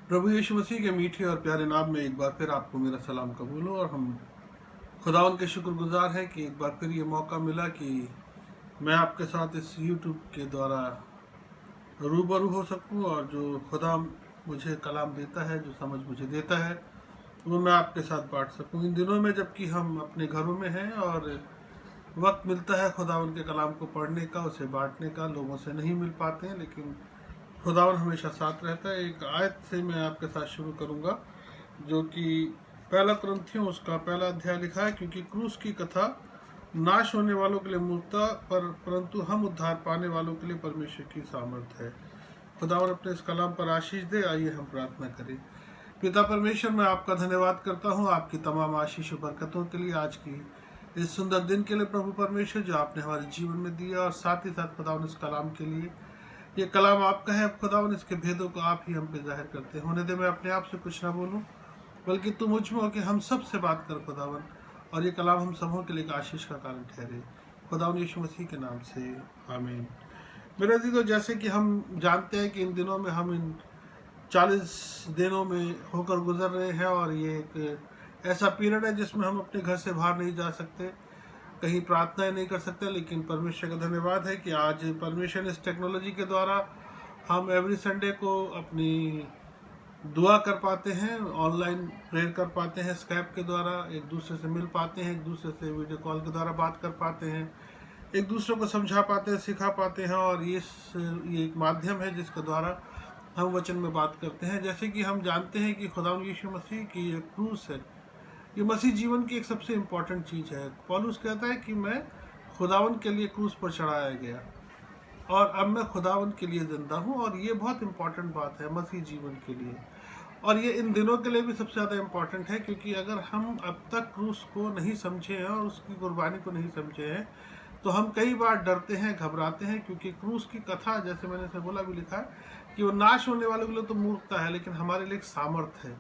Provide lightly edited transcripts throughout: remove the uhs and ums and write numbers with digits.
प्रभु यीशु मसीह के मीठे और प्यारे नाम में एक बार फिर आपको मेरा सलाम कबूल हो। और हम खुदावन के शुक्रगुजार हैं कि एक बार फिर ये मौका मिला कि मैं आपके साथ इस YouTube के द्वारा रूबरू हो सकूं, और जो खुदा मुझे कलाम देता है, जो समझ मुझे देता है, वो मैं आपके साथ बांट सकूं। इन दिनों में जबकि हम अपने घरों में हैं और वक्त मिलता है खुदावन के कलाम को पढ़ने का, उसे बांटने का, लोगों से नहीं मिल पाते हैं, लेकिन खुदावन हमेशा साथ रहता है। एक आयत से मैं आपके साथ शुरू करूंगा, जो कि पहला कुरिन्थियों उसका पहला अध्याय लिखा है। क्योंकि क्रूस की कथा नाश होने वालों के लिए मूर्खता, परंतु हम उद्धार पाने वालों के लिए परमेश्वर की सामर्थ है। खुदावन अपने इस कलाम पर आशीष दे। आइए हम प्रार्थना करें। पिता परमेश्वर, मैं आपका धन्यवाद करता हूँ आपकी तमाम आशीष और बरकतों के लिए, आज की इस सुंदर दिन के लिए प्रभु परमेश्वर, जो आपने हमारे जीवन में दिया, और साथ ही साथ खुदावन इस कलाम के लिए। ये कलाम आपका है खुदावन, इसके भेदों को आप ही हम पे जाहिर करते हैं। होने दे मैं अपने आप से कुछ ना बोलूं, बल्कि तू मुझ में हो कि हम सब से बात कर खुदावन, और ये कलाम हम सबों के लिए एक आशीष का कारण ठहरे। खुदावन यीशु मसीह के नाम से आमीन। मेरे अजीजों, जैसे कि हम जानते हैं कि इन दिनों में हम इन 40 दिनों में होकर गुजर रहे हैं, और ये एक ऐसा पीरियड है जिसमें हम अपने घर से बाहर नहीं जा सकते, कहीं प्रार्थनाएं नहीं कर सकते। लेकिन परमेश्वर का धन्यवाद है कि आज परमेश्वर इस टेक्नोलॉजी के द्वारा हम एवरी संडे को अपनी दुआ कर पाते हैं, ऑनलाइन प्रेयर कर पाते हैं, स्काइप के द्वारा एक दूसरे से मिल पाते हैं, एक दूसरे से वीडियो कॉल के द्वारा बात कर पाते हैं, एक दूसरे को समझा पाते हैं, सिखा पाते हैं। और ये एक माध्यम है जिसके द्वारा हम वचन में बात करते हैं। जैसे कि हम जानते हैं कि खुदावंद यीशु मसीह की ये क्रूस है, ये मसीह जीवन की एक सबसे इम्पॉर्टेंट चीज़ है। पौलुस कहता है कि मैं खुदावंद के लिए क्रूस पर चढ़ाया गया, और अब मैं खुदावंद के लिए जिंदा हूँ। और ये बहुत इम्पॉर्टेंट बात है मसीह जीवन के लिए, और ये इन दिनों के लिए भी सबसे ज़्यादा इम्पॉर्टेंट है। क्योंकि अगर हम अब तक क्रूस को नहीं समझे हैं और उसकी कुर्बानी को नहीं समझे हैं, तो हम कई बार डरते हैं, घबराते हैं। क्योंकि क्रूस की कथा, जैसे मैंने से बोला भी लिखा है कि वो नाश होने वालों के लिए तो मूर्खता है, लेकिन हमारे लिए एक सामर्थ है।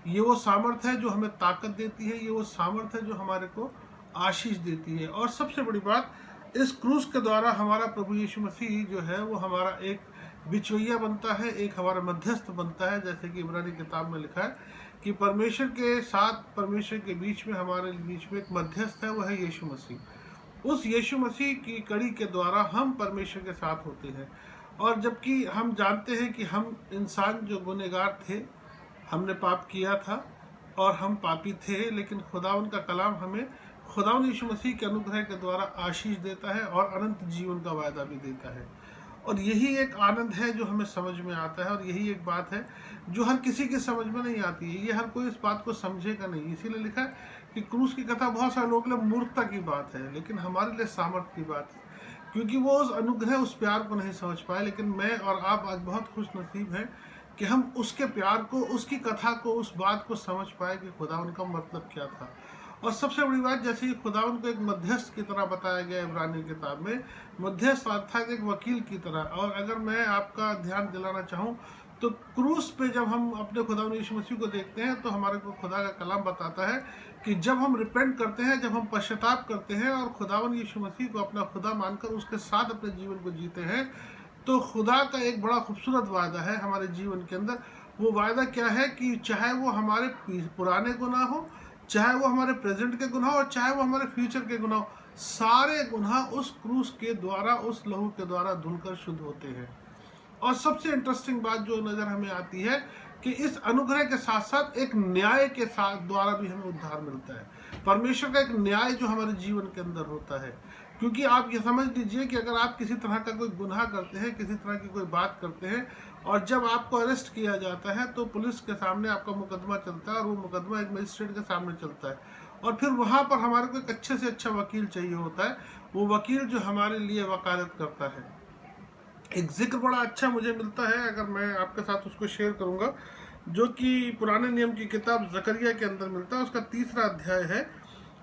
ये वो सामर्थ है जो हमें ताकत देती है, ये वो सामर्थ है जो हमारे को आशीष देती है। और सबसे बड़ी बात, इस क्रूस के द्वारा हमारा प्रभु यीशु मसीह जो है वो हमारा एक बिचौलिया बनता है, एक हमारा मध्यस्थ बनता है। जैसे कि इब्रानी किताब में लिखा है कि परमेश्वर के साथ, परमेश्वर के बीच में, हमारे बीच में एक मध्यस्थ है, वह है यीशु मसीह। उस यीशु मसीह की कड़ी के द्वारा हम परमेश्वर के साथ होते हैं। और जबकि हम जानते हैं कि हम इंसान जो गुनहगार थे, हमने पाप किया था और हम पापी थे, लेकिन खुदावन का कलाम हमें खुदावन यीशु मसीह के अनुग्रह के द्वारा आशीष देता है और अनंत जीवन का वायदा भी देता है। और यही एक आनंद है जो हमें समझ में आता है, और यही एक बात है जो हर किसी की समझ में नहीं आती है। ये हर कोई इस बात को समझेगा नहीं। इसीलिए लिखा है कि क्रूस की कथा बहुत सारे लोगों के लिए मूर्खता की बात है, लेकिन हमारे लिए सामर्थ्य की बात है। क्योंकि वो उस अनुग्रह, उस प्यार को नहीं समझ पाए। लेकिन मैं और आप आज बहुत खुश नसीब हैं कि हम उसके प्यार को, उसकी कथा को, उस बात को समझ पाए कि खुदावन का मतलब क्या था। और सबसे बड़ी बात, जैसे कि खुदावन को एक मध्यस्थ की तरह बताया गया इब्रानी किताब में, मध्यस्थ अर्थात एक वकील की तरह। और अगर मैं आपका ध्यान दिलाना चाहूँ तो क्रूस पे जब हम अपने खुदावन यीशु मसीह को देखते हैं, तो हमारे को खुदा का कलाम बताता है कि जब हम रिपेंट करते हैं, जब हम पश्चाताप करते हैं और खुदावन यीशु मसीह को अपना खुदा मानकर उसके साथ अपने जीवन को जीते हैं, तो खुदा का एक बड़ा खूबसूरत वायदा है हमारे जीवन के अंदर। वो वायदा क्या है कि चाहे वो हमारे पुराने गुनाह हो, चाहे वो हमारे प्रेजेंट के गुनाह, और चाहे वो हमारे फ्यूचर के गुनाह, सारे गुनाह उस क्रूस के द्वारा, उस लहू के द्वारा धुलकर शुद्ध होते हैं। और सबसे इंटरेस्टिंग बात जो नजर हमें आती है कि इस अनुग्रह के साथ साथ एक न्याय के साथ द्वारा भी हमें उद्धार मिलता है। परमेश्वर का एक न्याय जो हमारे जीवन के अंदर होता है। क्योंकि आप ये समझ लीजिए कि अगर आप किसी तरह का कोई गुनाह करते हैं, किसी तरह की कोई बात करते हैं, और जब आपको अरेस्ट किया जाता है, तो पुलिस के सामने आपका मुकदमा चलता है, और वो मुकदमा एक मजिस्ट्रेट के सामने चलता है। और फिर वहाँ पर हमारे को एक अच्छे से अच्छा वकील चाहिए होता है, वो वकील जो हमारे लिए वकालत करता है। एक जिक्र बड़ा अच्छा मुझे मिलता है, अगर मैं आपके साथ उसको शेयर करूंगा, जो कि पुराने नियम की किताब जकरिया के अंदर मिलता है। उसका 3रा अध्याय है,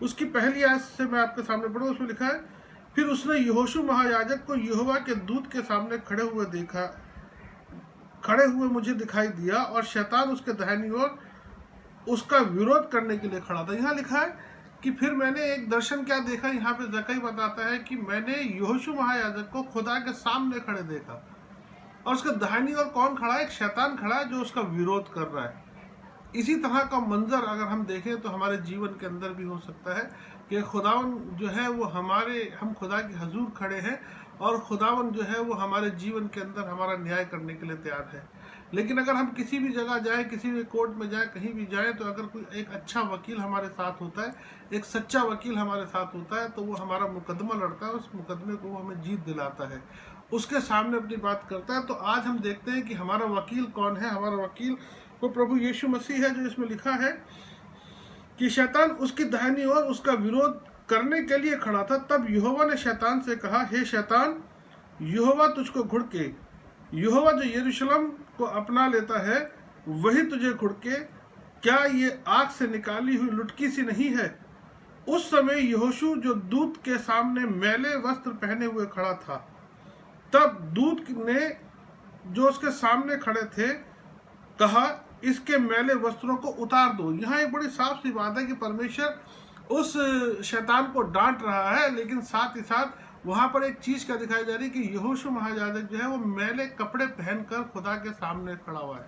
उसकी पहली आयत से मैं आपके सामने पढ़ूँ। उसमें लिखा है, फिर उसने यहोशू महायाजक को यहोवा के दूत के सामने खड़े हुए मुझे दिखाई दिया, और शैतान उसके दाहिनी ओर उसका विरोध करने के लिए खड़ा था। यहाँ लिखा है कि फिर मैंने एक दर्शन क्या देखा। यहाँ पे जकई बताता है कि मैंने यहोशू महायाजक को खुदा के सामने खड़े देखा। और उसके दाहिनी ओर कौन खड़ा है? एक शैतान खड़ा है जो उसका विरोध कर रहा है। इसी तरह का मंजर अगर हम देखें तो हमारे जीवन के अंदर भी हो सकता है कि खुदावन जो है वो हम खुदा के हजूर खड़े हैं और खुदावन जो है वो हमारे जीवन के अंदर हमारा न्याय करने के लिए तैयार है। लेकिन अगर हम किसी भी जगह जाएं, किसी भी कोर्ट में जाएं, कहीं भी जाएं, तो अगर कोई एक अच्छा वकील हमारे साथ होता है, एक सच्चा वकील हमारे साथ होता है, तो वो हमारा मुकदमा लड़ता है, उस मुकदमे को वो हमें जीत दिलाता है, उसके सामने अपनी बात करता है। तो आज हम देखते हैं कि हमारा वकील कौन है। हमारा वकील वो प्रभु यीशु मसीह है, जो इसमें लिखा है कि शैतान उसकी दाहिनी ओर उसका विरोध करने के लिए खड़ा था। तब यहोवा ने शैतान से कहा, हे शैतान, यहोवा तुझको घुड़के, यहोवा जो यरूशलेम को अपना लेता है वही तुझे घुड़के, क्या ये आग से निकाली हुई लुटकी सी नहीं है? उस समय यहोशू जो दूत के सामने मैले वस्त्र पहने हुए खड़ा था, तब दूत ने जो उसके सामने खड़े थे कहा, इसके मैले वस्त्रों को उतार दो। यहाँ एक बड़ी साफ सी बात है कि परमेश्वर उस शैतान को डांट रहा है, लेकिन साथ ही साथ वहां पर एक चीज क्या दिखाई जा रही है कि यहोशू महायाजक जो है वो मैले कपड़े पहनकर खुदा के सामने खड़ा हुआ है।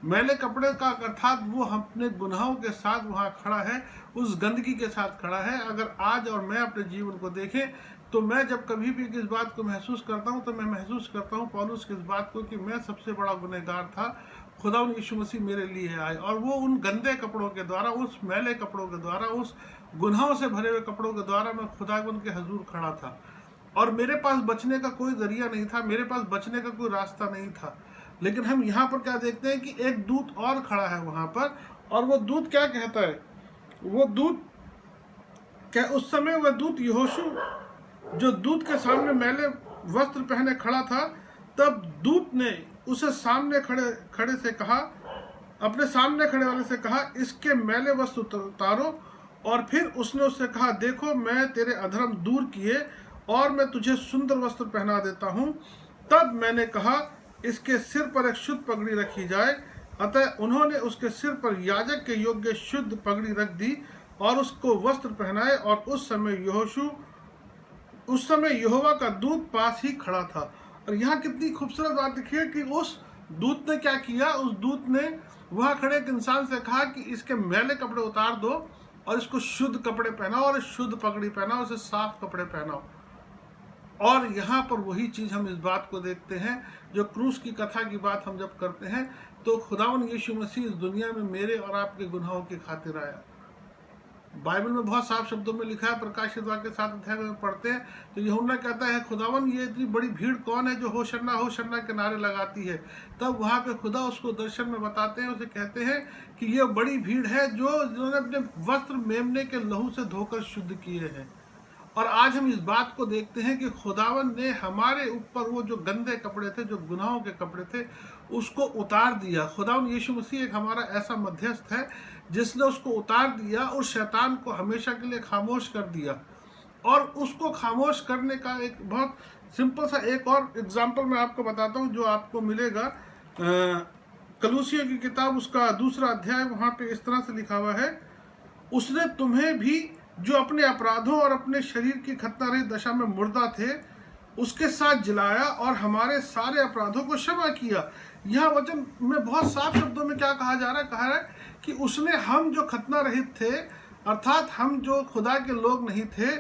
मैले कपड़े का अर्थात वो अपने गुनाहों के साथ वहां खड़ा है, उस गंदगी के साथ खड़ा है। अगर आज और मैं अपने जीवन को देखें तो मैं जब कभी भी इस बात को महसूस करता हूं तो मैं महसूस करता हूं पौलुस की इस बात को कि मैं सबसे बड़ा गुनहगार था, खुदा यीशु मसीह मेरे लिए आए और वो उन गंदे कपड़ों के द्वारा, उस मैले कपड़ों के द्वारा, उस गुनाहों से भरे हुए कपड़ों के द्वारा मैं खुदावन के हजूर खड़ा था और मेरे पास बचने का कोई जरिया नहीं था, मेरे पास बचने का कोई रास्ता नहीं था। लेकिन हम यहाँ पर क्या देखते हैं कि एक दूत और खड़ा है वहां पर, और वो दूत क्या कहता है? वो दूत क्या, उस समय वह दूत यहोशू जो दूत के सामने मैले वस्त्र पहने खड़ा था, तब दूत ने उसे सामने खड़े से कहा, अपने सामने खड़े वाले से कहा, इसके मैले वस्त्र उतारो। और फिर उसने उससे कहा, देखो मैं तेरे अधर्म दूर किए और मैं तुझे सुंदर वस्त्र पहना देता हूँ। तब मैंने कहा, इसके सिर पर एक शुद्ध पगड़ी रखी जाए। अतः उन्होंने उसके सिर पर याजक के योग्य शुद्ध पगड़ी रख दी और उसको वस्त्र पहनाए। और उस समय यहोवा का दूत पास ही खड़ा था। और यहाँ कितनी खूबसूरत बात देखिए कि उस दूत ने क्या किया? उस दूत ने वहां खड़े एक इंसान से कहा कि इसके मैले कपड़े उतार दो और इसको शुद्ध कपड़े पहनाओ और शुद्ध पगड़ी पहनाओ, उसे साफ कपड़े पहनाओ। और यहाँ पर वही चीज हम इस बात को देखते हैं, जो क्रूस की कथा की बात हम जब करते हैं तो खुदावन यीशु मसीह इस दुनिया में मेरे और आपके गुनाहों की खातिर आया। बाइबल में बहुत साफ शब्दों में लिखा है, प्रकाशित वाक्य के 7 अध्याय में पढ़ते हैं तो यूहन्ना कहता है, खुदावन ये इतनी बड़ी भीड़ कौन है जो होशन्ना के नारे लगाती है? तब वहां पे खुदा उसको दर्शन में बताते हैं, उसे कहते हैं कि ये बड़ी भीड़ है जिन्होंने अपने वस्त्र मेमने के लहू से धोकर शुद्ध किए हैं। और आज हम इस बात को देखते हैं कि खुदावन ने हमारे ऊपर वो जो गंदे कपड़े थे, जो गुनाहों के कपड़े थे, उसको उतार दिया। खुदावन यीशु मसीह एक हमारा ऐसा मध्यस्थ है जिसने उसको उतार दिया, उस शैतान को हमेशा के लिए खामोश कर दिया। और उसको खामोश करने का एक बहुत सिंपल सा एक और एग्जाम्पल मैं आपको बताता हूँ, जो आपको मिलेगा कलूसियों की किताब उसका 2 अध्याय। वहां पे इस तरह से लिखा हुआ है, उसने तुम्हें भी जो अपने अपराधों और अपने शरीर की खतना रहित दशा में मुर्दा थे उसके साथ जिलाया और हमारे सारे अपराधों को क्षमा किया। यह वचन में बहुत साफ शब्दों में क्या कहा जा रहा है? कहा है कि उसने, हम जो खतना रहित थे, अर्थात हम जो खुदा के लोग नहीं थे,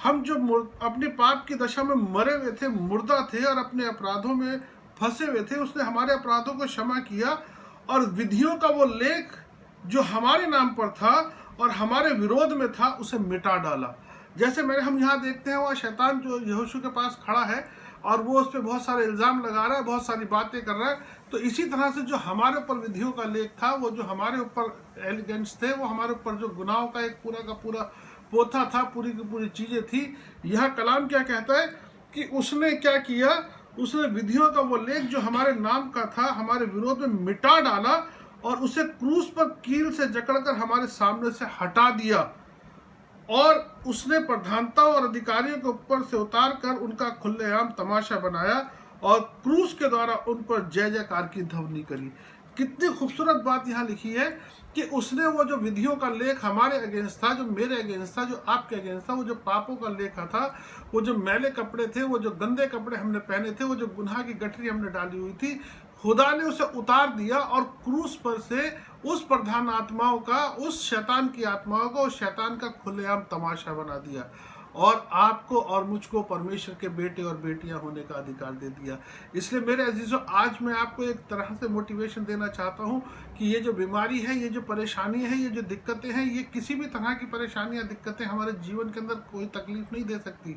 हम जो अपने पाप की दशा में मरे हुए थे, मुर्दा थे और अपने अपराधों में फंसे हुए थे, उसने हमारे अपराधों को क्षमा किया और विधियों का वो लेख जो हमारे नाम पर था और हमारे विरोध में था उसे मिटा डाला। जैसे हम यहाँ देखते हैं, वह शैतान जो यहोशू के पास खड़ा है और वो उस पर बहुत सारे इल्जाम लगा रहा है, बहुत सारी बातें कर रहा है। तो इसी तरह से जो हमारे ऊपर विधियों का लेख था, वो जो हमारे ऊपर एलिगेंट्स थे, वो हमारे ऊपर जो गुनाहों का एक पूरा का पूरा पोथा था, पूरी की पूरी चीजें थी। यह कलाम क्या कहता है कि उसने क्या किया? उसने विधियों का वो लेख जो हमारे नाम का था, हमारे विरोध में मिटा डाला और उसे क्रूस पर कील से जकड़कर हमारे सामने से हटा दिया। और उसने प्रधानता और अधिकारियों के ऊपर से उतार कर उनका खुलेआम तमाशा बनाया और क्रूस के द्वारा उन पर जय जयकार की ध्वनि करी। कितनी खूबसूरत बात यहाँ लिखी है कि उसने वो जो विधियों का लेख हमारे अगेंस्ट था, जो मेरे अगेंस्ट था, जो आपके अगेंस्ट था, वो जो पापों का लेखा था, वो जो मैले कपड़े थे, वो जो गंदे कपड़े हमने पहने थे, वो जो गुनाह की गठरी हमने डाली हुई थी, खुदा ने उसे उतार दिया और क्रूस पर से उस प्रधान आत्माओं का, उस शैतान की आत्माओं का, उस शैतान का खुलेआम तमाशा बना दिया और आपको और मुझको परमेश्वर के बेटे और बेटियां होने का अधिकार दे दिया। इसलिए मेरे अजीजों, आज मैं आपको एक तरह से मोटिवेशन देना चाहता हूं कि ये जो बीमारी है, ये जो परेशानी है, ये जो दिक्कतें हैं, ये किसी भी तरह की परेशानियां, दिक्कतें हमारे जीवन के अंदर कोई तकलीफ नहीं दे सकती,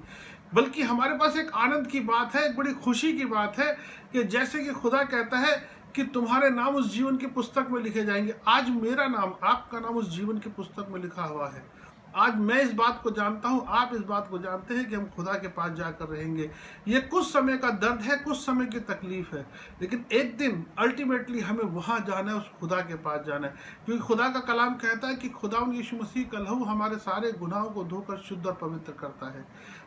बल्कि हमारे पास एक आनंद की बात है, एक बड़ी खुशी की बात है कि जैसे कि खुदा कहता है कि तुम्हारे नाम उस जीवन की पुस्तक में लिखे जाएंगे। आज मेरा नाम, आपका नाम उस जीवन की पुस्तक में लिखा हुआ है। आज मैं इस बात को जानता हूं, आप इस बात को जानते हैं कि हम खुदा के पास जाकर रहेंगे। ये कुछ समय का दर्द है, कुछ समय की तकलीफ है, लेकिन एक दिन अल्टीमेटली हमें वहां जाना है, उस खुदा के पास जाना है, क्योंकि खुदा का कलाम कहता है कि खुदावंद यीशु मसीह का लहू हमारे सारे गुनाहों को धोकर शुद्ध और पवित्र करता है।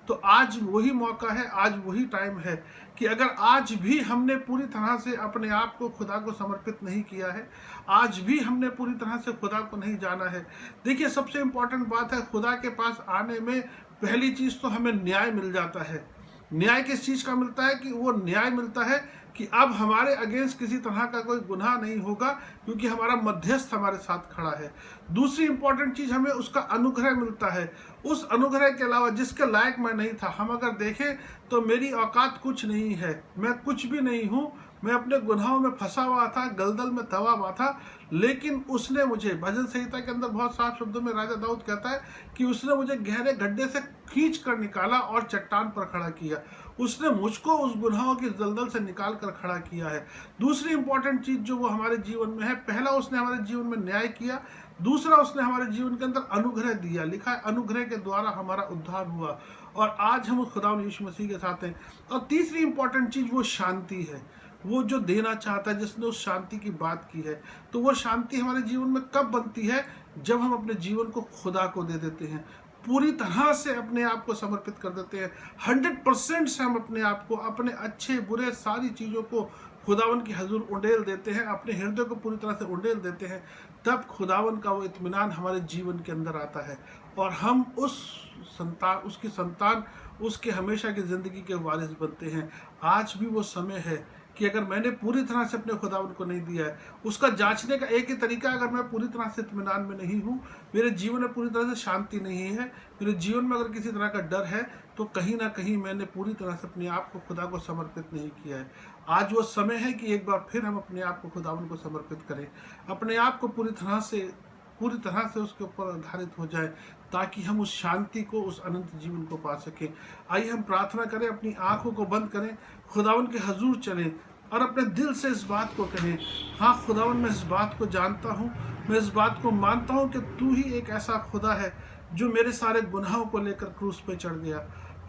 तो आज वही मौका है, आज वही टाइम है कि अगर आज भी हमने पूरी तरह से अपने आप को खुदा को समर्पित नहीं किया है, आज भी हमने पूरी तरह से खुदा को नहीं जाना है। देखिए, सबसे इंपॉर्टेंट बात है, खुदा के पास आने में पहली चीज तो हमें न्याय मिल जाता है। न्याय किस चीज का मिलता है? कि वो न्याय मिलता है कि अब हमारे अगेंस्ट किसी तरह का कोई गुनाह नहीं होगा, क्योंकि हमारा मध्यस्थ हमारे साथ खड़ा है। दूसरी इंपॉर्टेंट चीज, हमें उसका अनुग्रह मिलता है। उस अनुग्रह के अलावा, जिसके लायक मैं नहीं था, हम अगर देखें तो मेरी औकात कुछ नहीं है, मैं कुछ भी नहीं हूं, मैं अपने गुनाहों में फंसा हुआ था, गलदल में दबा हुआ था, लेकिन उसने मुझे, भजन संहिता के अंदर बहुत साफ शब्दों में राजा दाऊद कहता है कि उसने मुझे गहरे गड्ढे से खींच कर निकाला और चट्टान पर खड़ा किया। उसने मुझको उस गुनाहों की दलदल से निकाल कर खड़ा किया है। दूसरी इंपॉर्टेंट चीज जो वो हमारे जीवन में है, पहला उसने हमारे जीवन में न्याय किया, दूसरा उसने हमारे जीवन के अंदर अनुग्रह दिया। लिखा है अनुग्रह के द्वारा हमारा उद्धार हुआ, और आज हम खुदावंद यीशु मसीह के साथ हैं। और तीसरी इंपॉर्टेंट चीज वो शांति है, वो जो देना चाहता है, जिसने उस शांति की बात की है। तो वो शांति हमारे जीवन में कब बनती है? जब हम अपने जीवन को खुदा को दे देते हैं, पूरी तरह से अपने आप को समर्पित कर देते हैं, 100% से हम अपने आप को, अपने अच्छे बुरे सारी चीज़ों को खुदावन की हजूर उंडेल देते हैं, अपने हृदय को पूरी तरह से उंडेल देते हैं। तब खुदावन का वो इत्मीनान हमारे जीवन के अंदर आता है और हम उसकी संतान, उसके हमेशा की ज़िंदगी के वारिस बनते हैं। आज भी वो समय है कि अगर मैंने पूरी तरह से अपने खुदावन को नहीं दिया है, उसका जांचने का एक ही तरीका, अगर मैं पूरी तरह से इत्मीनान में नहीं हूँ, मेरे जीवन में पूरी तरह से शांति नहीं है, मेरे जीवन में अगर किसी तरह का डर है, तो कहीं ना कहीं मैंने पूरी तरह से अपने आप को खुदा को समर्पित नहीं किया है। आज वो समय है कि एक बार फिर हम अपने आप को खुदावन को समर्पित करें, अपने आप को पूरी तरह से उसके ऊपर आधारित हो जाए, ताकि हम उस शांति को, उस अनंत जीवन को पा सकें। आइए हम प्रार्थना करें, अपनी आंखों को बंद करें, खुदावन के हजूर चलें और अपने दिल से इस बात को कहें, हाँ खुदावन, मैं इस बात को जानता हूँ, मैं इस बात को मानता हूँ कि तू ही एक ऐसा खुदा है जो मेरे सारे गुनाहों को लेकर क्रूस पे चढ़ गया।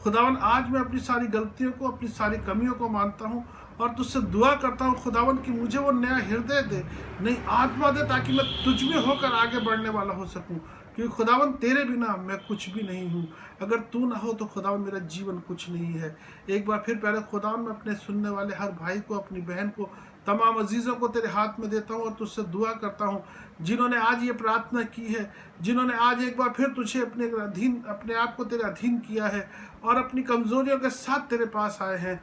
खुदावन, आज मैं अपनी सारी गलतियों को, अपनी सारी कमियों को मानता हूँ और तुझसे दुआ करता हूँ खुदावन कि मुझे वो नया हृदय दे, नई आत्मा दे, ताकि मैं तुझ में होकर आगे बढ़ने वाला हो सकूँ। क्योंकि खुदावन, तेरे बिना मैं कुछ भी नहीं हूँ। अगर तू ना हो तो खुदावन मेरा जीवन कुछ नहीं है। एक बार फिर प्यारे खुदावन, मैं अपने सुनने वाले हर भाई को, अपनी बहन को, तमाम अजीज़ों को तेरे हाथ में देता हूँ और तुझसे दुआ करता हूँ, जिन्होंने आज ये प्रार्थना की है, जिन्होंने आज एक बार फिर तुझे अपने आप को तेरे अधीन किया है और अपनी कमजोरियों के साथ तेरे पास आए हैं,